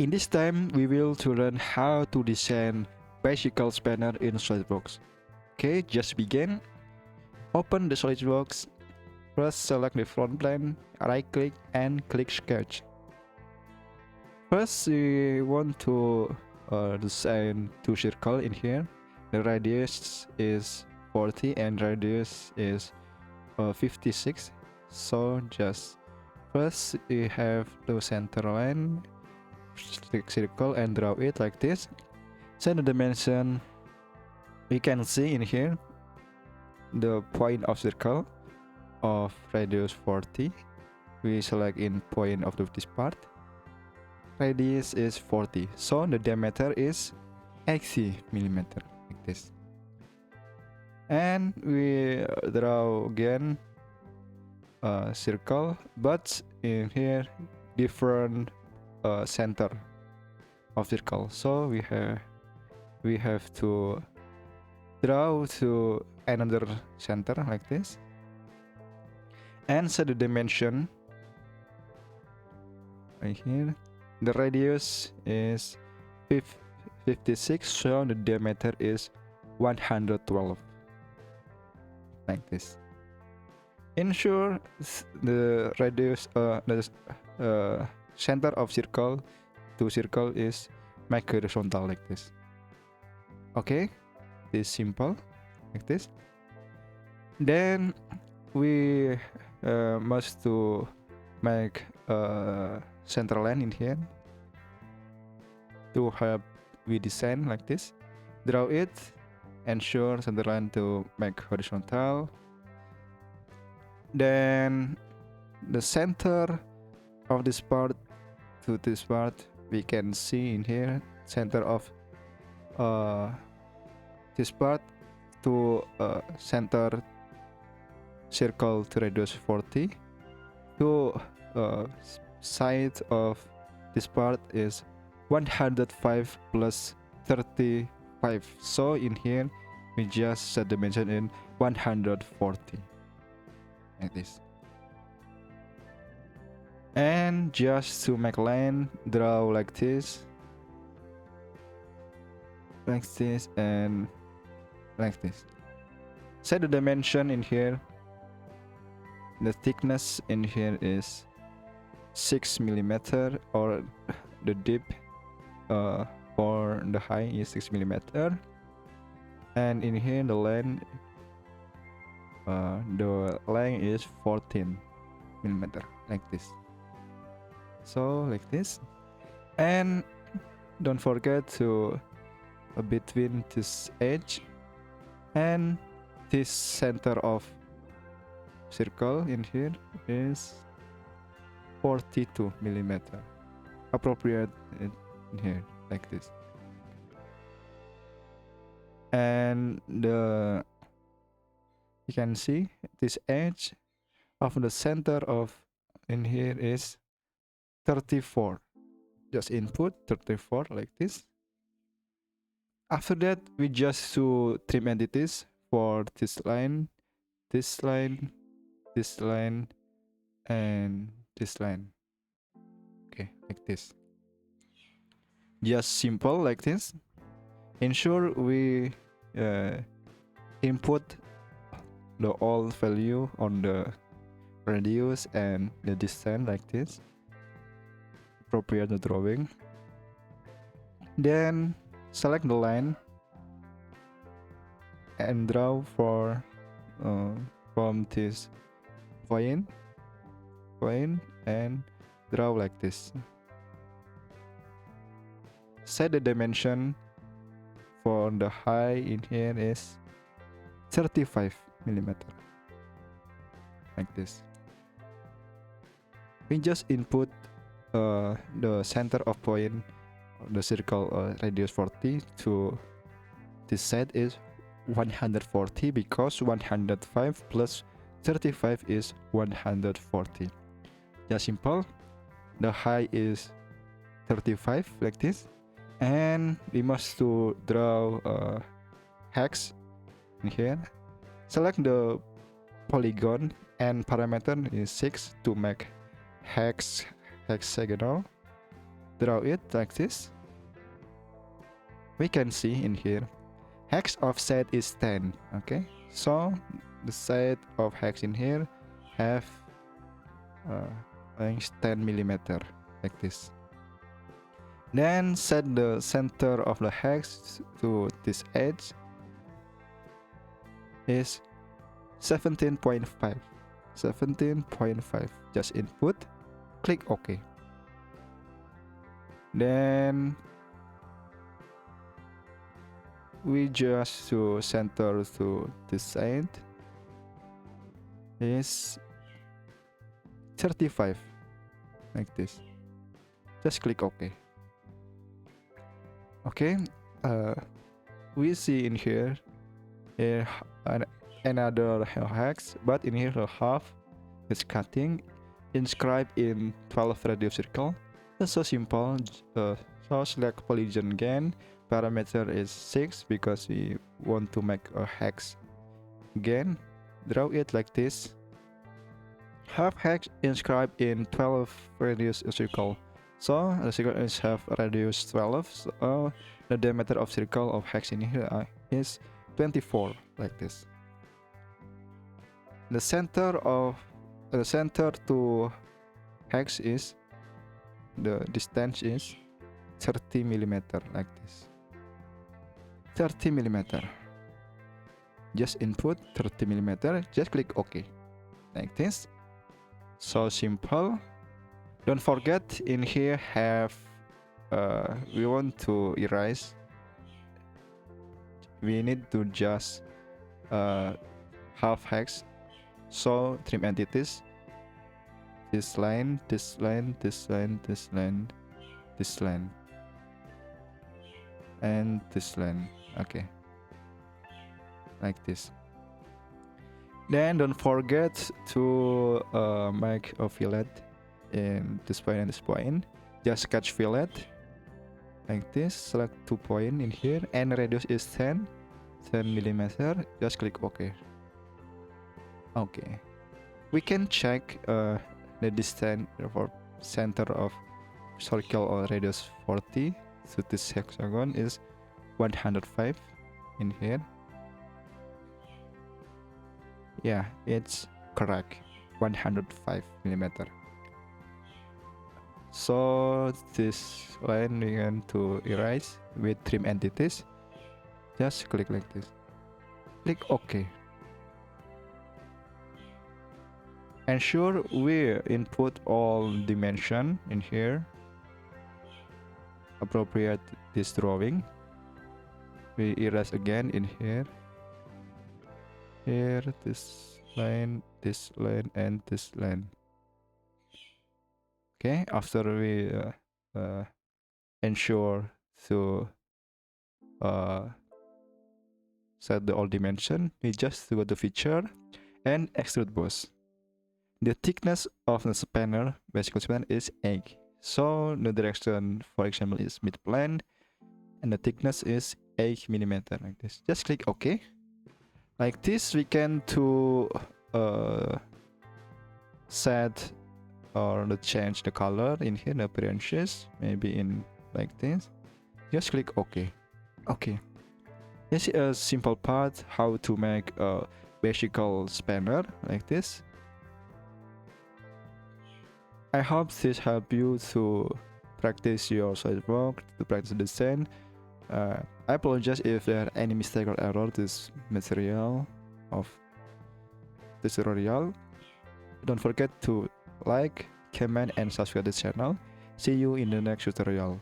In this time, we will to learn how to design bicycle spanner in SolidWorks. Okay, just begin. Open the SolidWorks. First, select the front plane, right-click and click Sketch. First, we want to design two circles in here. The radius is 40 and radius is 56. So just first we have the center line, circle and draw it like this. Set the dimension. We can see in here the point of circle of radius 40. We select in point of this part. Radius is 40, so the diameter is 80 millimeter like this. And we draw again a circle, but in here different center of circle. So we have to draw to another center like this, and set the dimension right here. The radius is 56, so the diameter is 112 like this. Ensure the radius the center of circle to circle is make horizontal like this. Okay, this is simple like this. Then we must to make a center line in here to help we design like this. Draw it, ensure center line to make horizontal. Then the center of this part to this part, we can see in here center of this part to center circle to radius 40 to side of this part is 105 plus 35. So in here we just set dimension in 140 like this. And just to make line, draw like this, and like this. Set the dimension in here. The thickness in here is 6 millimeter, or the depth for the height is 6 millimeter, and in here the length is 14 millimeter like this. So like this. And don't forget to between this edge and this center of circle in here is 42 millimeter, appropriate in here like this. And you can see this edge of the center of in here is 34. Just input 34 like this. After that, we just to trim entities for this line, this line, this line, and this line. Okay, like this. Just simple like this. Ensure we input the all value on the radius and the distance like this. Appropriate the drawing. Then select the line and draw for from this point and draw like this. Set the dimension for the height in here is 35 millimeter like this. We just input the center of point of the circle radius 40 to this side is 140, because 105 plus 35 is 140. Just simple. The height is 35 like this, and we must to draw a hex in here. Select the polygon and parameter is 6 to make hexagonal. draw it like this. We can see in here hex offset is 10. Okay, so the side of hex in here have length 10 millimeter like this. Then set the center of the hex to this edge is 17.5. 17.5. Just input, click OK. Then we just to center to this side is 35 like this. Just click OK. Okay, we see in here another hex, but in here the half is cutting, inscribed in 12 radius circle. It's so simple. So select polygon again. Parameter is 6 because we want to make a hex again. Draw it like this. Half hex inscribed in 12 radius circle. So the circle is have radius 12. So the diameter of circle of hex in here is 24 like this. The center to hex is, the distance is 30 millimeter like this. 30 millimeter. Just input 30 millimeter. Just click OK like this. So simple. Don't forget in here have we want to erase. We need to just half hex. So trim entities. This line, this line, this line, this line, this line, and this line. Okay, like this. Then don't forget to make a fillet in this point and this point. Just sketch fillet like this. Select 2 points in here and radius is 10 millimeter. Just click OK. Okay, we can check the distance for center of circle or radius 40 to this hexagon is 105 in here. Yeah, it's correct, 105 millimeter. So this line we want to erase with trim entities. Just click like this. Click OK. Ensure we input all dimension in here appropriate this drawing. We erase again in here. Here, this line, and this line. Okay, after we ensure to set the all dimension, we just go to feature and extrude boss. The thickness of the spanner, bicycle spanner, is 8. So the direction, for example, is mid plane, and the thickness is 8 millimeter like this. Just click OK. Like this, we can to set or change the color in here, the appearances, maybe in like this. Just click OK. Okay. This is a simple part how to make a bicycle spanner like this. I hope this help you to practice your SolidWorks, to practice design. I apologize if there are any mistake or error this material of this tutorial. Don't forget to like, comment, and subscribe this channel. See you in the next tutorial.